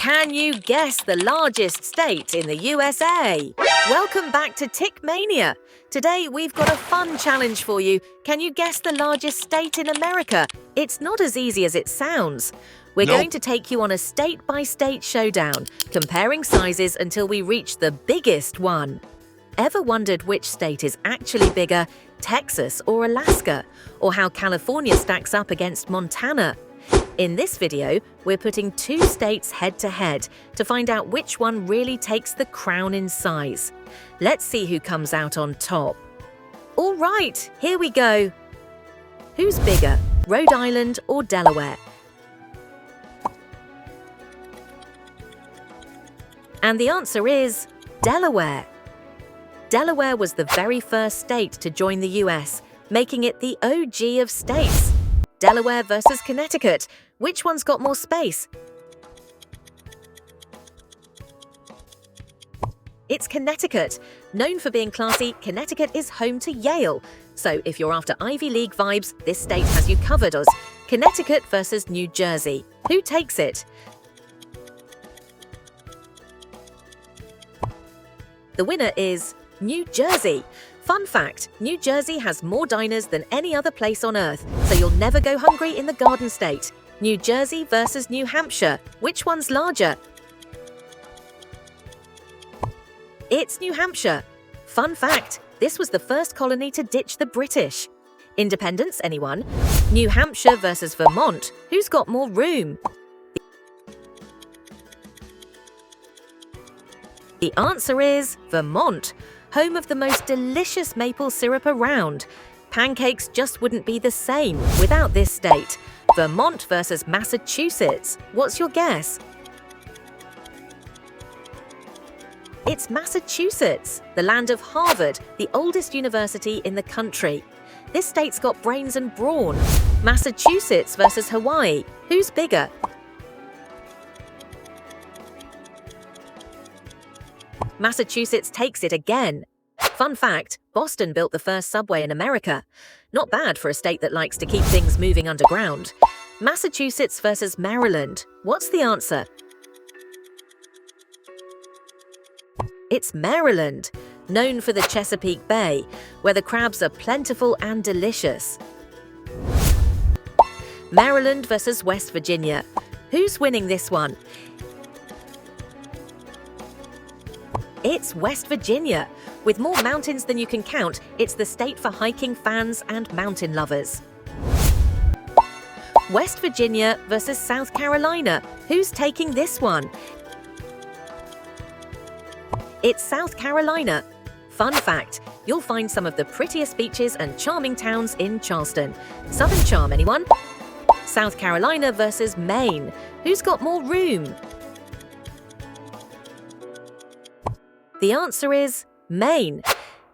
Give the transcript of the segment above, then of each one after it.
Can you guess the largest state in the USA? Welcome back to Tick Mania. Today we've got a fun challenge for you. Can you guess the largest state in America? It's not as easy as it sounds. We're going to take you on a state-by-state showdown, comparing sizes until we reach the biggest one. Ever wondered which state is actually bigger, Texas or Alaska? Or how California stacks up against Montana? In this video, we're putting two states head-to-head to find out which one really takes the crown in size. Let's see who comes out on top. All right, here we go. Who's bigger, Rhode Island or Delaware? And the answer is Delaware. Delaware was the very first state to join the US, making it the OG of states. Delaware versus Connecticut. Which one's got more space? It's Connecticut. Known for being classy, Connecticut is home to Yale. So if you're after Ivy League vibes, this state has you covered. Connecticut versus New Jersey. Who takes it? The winner is New Jersey. Fun fact, New Jersey has more diners than any other place on Earth, so you'll never go hungry in the Garden State. New Jersey versus New Hampshire. Which one's larger? It's New Hampshire. Fun fact, this was the first colony to ditch the British. Independence, anyone? New Hampshire versus Vermont. Who's got more room? The answer is Vermont, home of the most delicious maple syrup around. Pancakes just wouldn't be the same without this state. Vermont versus Massachusetts. What's your guess? It's Massachusetts, the land of Harvard, the oldest university in the country. This state's got brains and brawn. Massachusetts versus Hawaii. Who's bigger? Massachusetts takes it again. Fun fact, Boston built the first subway in America. Not bad for a state that likes to keep things moving underground. Massachusetts versus Maryland. What's the answer? It's Maryland, known for the Chesapeake Bay, where the crabs are plentiful and delicious. Maryland versus West Virginia. Who's winning this one? It's West Virginia. With more mountains than you can count, it's the state for hiking fans and mountain lovers. West Virginia versus South Carolina. Who's taking this one? It's South Carolina. Fun fact, you'll find some of the prettiest beaches and charming towns in Charleston. Southern charm, anyone? South Carolina versus Maine. Who's got more room? The answer is Maine.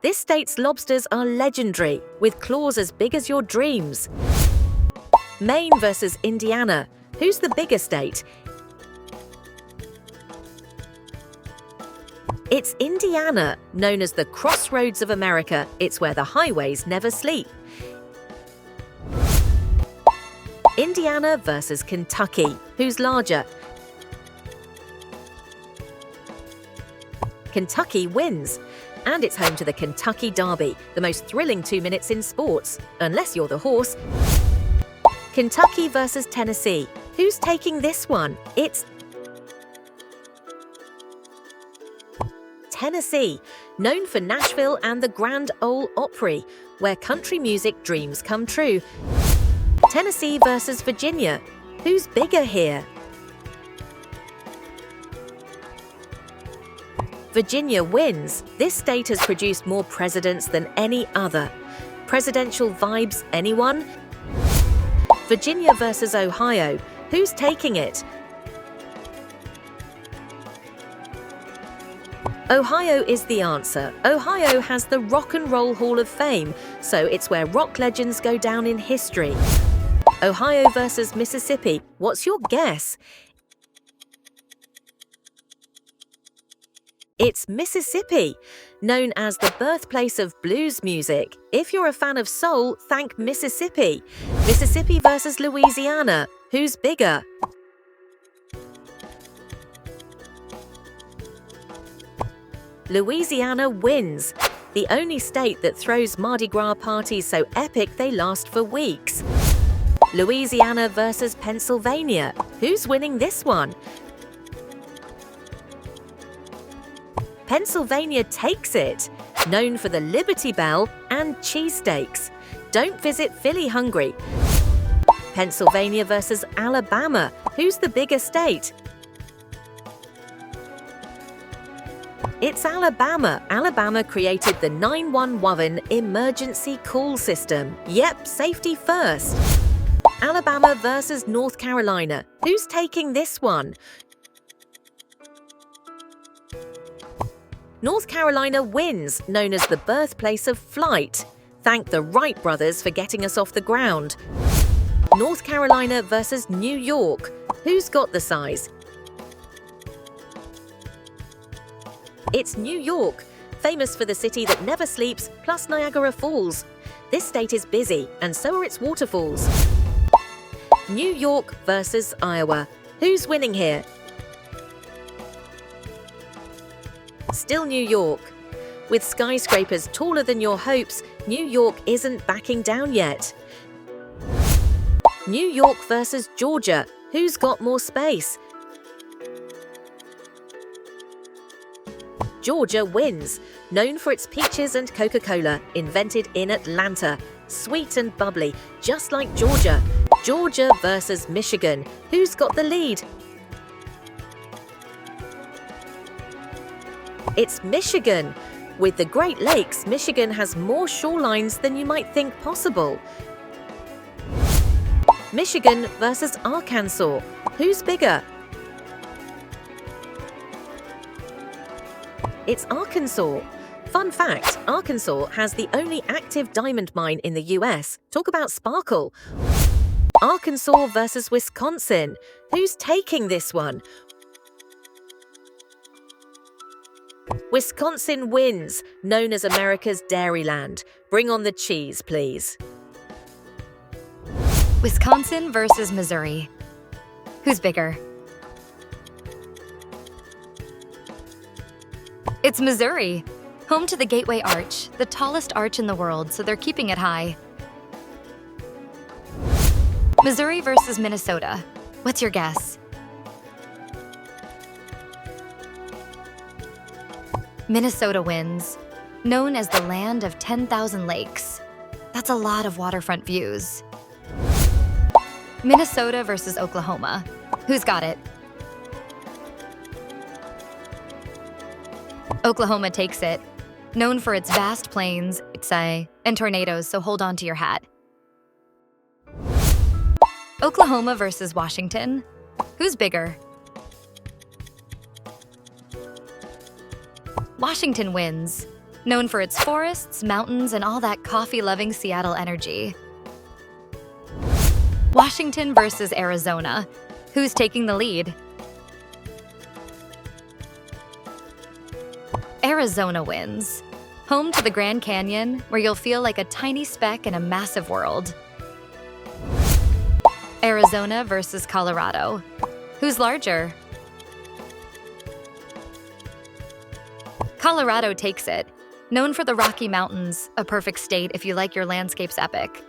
This state's lobsters are legendary, with claws as big as your dreams. Maine versus Indiana. Who's the bigger state? It's Indiana, known as the crossroads of America. It's where the highways never sleep. Indiana versus Kentucky. Who's larger? Kentucky wins. And it's home to the Kentucky Derby, the most thrilling 2 minutes in sports, unless you're the horse. Kentucky versus Tennessee. Who's taking this one? It's Tennessee, known for Nashville and the Grand Ole Opry, where country music dreams come true. Tennessee versus Virginia. Who's bigger here? Virginia wins. This state has produced more presidents than any other. Presidential vibes, anyone? Virginia versus Ohio. Who's taking it? Ohio is the answer. Ohio has the Rock and Roll Hall of Fame, so it's where rock legends go down in history. Ohio versus Mississippi. What's your guess? It's Mississippi, known as the birthplace of blues music. If you're a fan of soul, thank Mississippi. Mississippi versus Louisiana. Who's bigger? Louisiana wins, the only state that throws Mardi Gras parties so epic they last for weeks. Louisiana versus Pennsylvania. Who's winning this one? Pennsylvania takes it, known for the Liberty Bell and cheesesteaks. Don't visit Philly hungry. Pennsylvania versus Alabama. Who's the bigger state? It's Alabama. Alabama created the 911 emergency call system. Yep, safety first. Alabama versus North Carolina. Who's taking this one? North Carolina wins, known as the birthplace of flight. Thank the Wright brothers for getting us off the ground. North Carolina versus New York. Who's got the size? It's New York, famous for the city that never sleeps, plus Niagara Falls. This state is busy, and so are its waterfalls. New York versus Iowa. Who's winning here? Still New York. With skyscrapers taller than your hopes, New York isn't backing down yet. New York versus Georgia. Who's got more space? Georgia wins, known for its peaches and Coca-Cola, invented in Atlanta. Sweet and bubbly, just like Georgia. Georgia versus Michigan. Who's got the lead? It's Michigan. With the Great Lakes, Michigan has more shorelines than you might think possible. Michigan versus Arkansas. Who's bigger? It's Arkansas. Fun fact, Arkansas has the only active diamond mine in the US. Talk about sporcle. Arkansas versus Wisconsin. Who's taking this one? Wisconsin wins, known as America's Dairyland. Bring on the cheese, please. Wisconsin versus Missouri. Who's bigger? It's Missouri, home to the Gateway Arch, the tallest arch in the world, so they're keeping it high. Missouri versus Minnesota. What's your guess? Minnesota wins, known as the land of 10,000 lakes. That's a lot of waterfront views. Minnesota versus Oklahoma. Who's got it? Oklahoma takes it, known for its vast plains, and tornadoes, so hold on to your hat. Oklahoma versus Washington. Who's bigger? Washington wins, known for its forests, mountains, and all that coffee-loving Seattle energy. Washington versus Arizona. Who's taking the lead? Arizona wins, home to the Grand Canyon, where you'll feel like a tiny speck in a massive world. Arizona versus Colorado. Who's larger? Colorado takes it, known for the Rocky Mountains, a perfect state if you like your landscapes epic.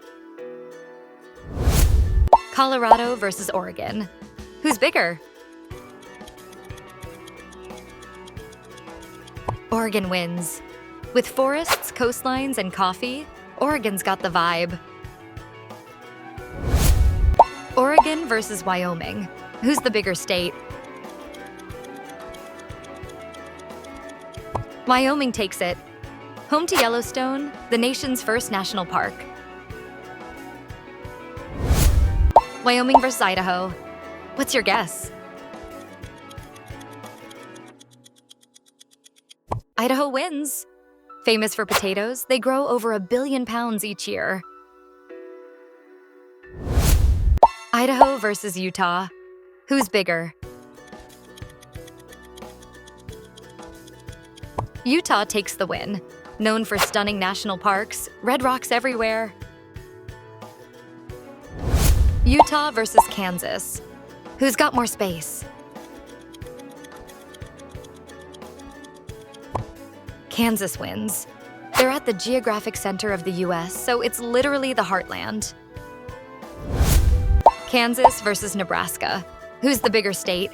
Colorado versus Oregon. Who's bigger? Oregon wins. With forests, coastlines, and coffee, Oregon's got the vibe. Oregon versus Wyoming. Who's the bigger state? Wyoming takes it. Home to Yellowstone, the nation's first national park. Wyoming versus Idaho. What's your guess? Idaho wins. Famous for potatoes, they grow over 1 billion pounds each year. Idaho versus Utah. Who's bigger? Utah takes the win, known for stunning national parks, red rocks everywhere. Utah versus Kansas. Who's got more space? Kansas wins. They're at the geographic center of the US, so it's literally the heartland. Kansas versus Nebraska. Who's the bigger state?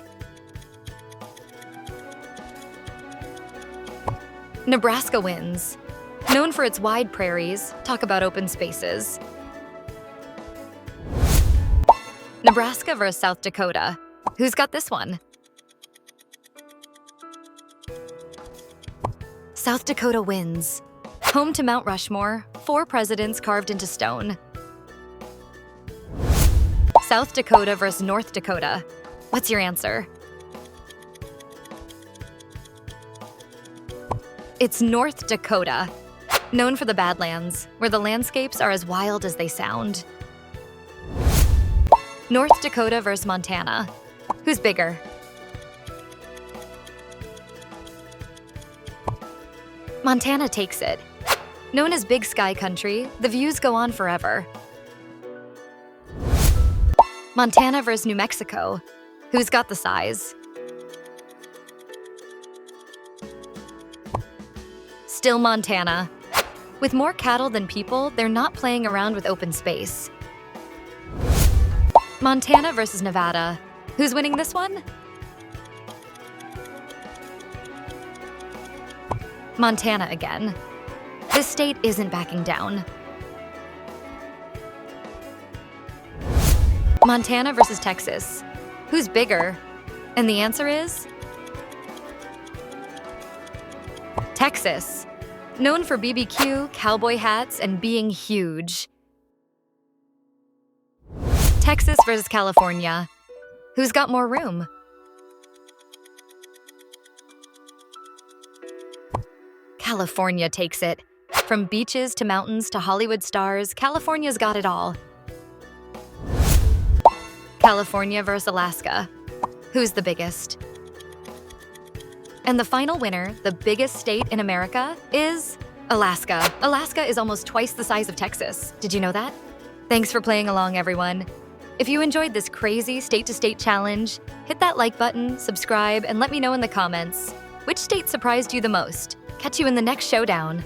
Nebraska wins. Known for its wide prairies, talk about open spaces. Nebraska versus South Dakota. Who's got this one? South Dakota wins. Home to Mount Rushmore, 4 presidents carved into stone. South Dakota versus North Dakota. What's your answer? It's North Dakota, known for the Badlands, where the landscapes are as wild as they sound. North Dakota versus Montana. Who's bigger? Montana takes it. Known as Big Sky Country, the views go on forever. Montana versus New Mexico. Who's got the size? Still Montana. With more cattle than people, they're not playing around with open space. Montana versus Nevada. Who's winning this one? Montana again. This state isn't backing down. Montana versus Texas. Who's bigger? And the answer is Texas. Known for BBQ, cowboy hats, and being huge. Texas versus California. Who's got more room? California takes it. From beaches to mountains to Hollywood stars, California's got it all. California versus Alaska. Who's the biggest? And the final winner, the biggest state in America, is Alaska. Alaska is almost twice the size of Texas. Did you know that? Thanks for playing along, everyone. If you enjoyed this crazy state-to-state challenge, hit that like button, subscribe, and let me know in the comments. Which state surprised you the most? Catch you in the next showdown.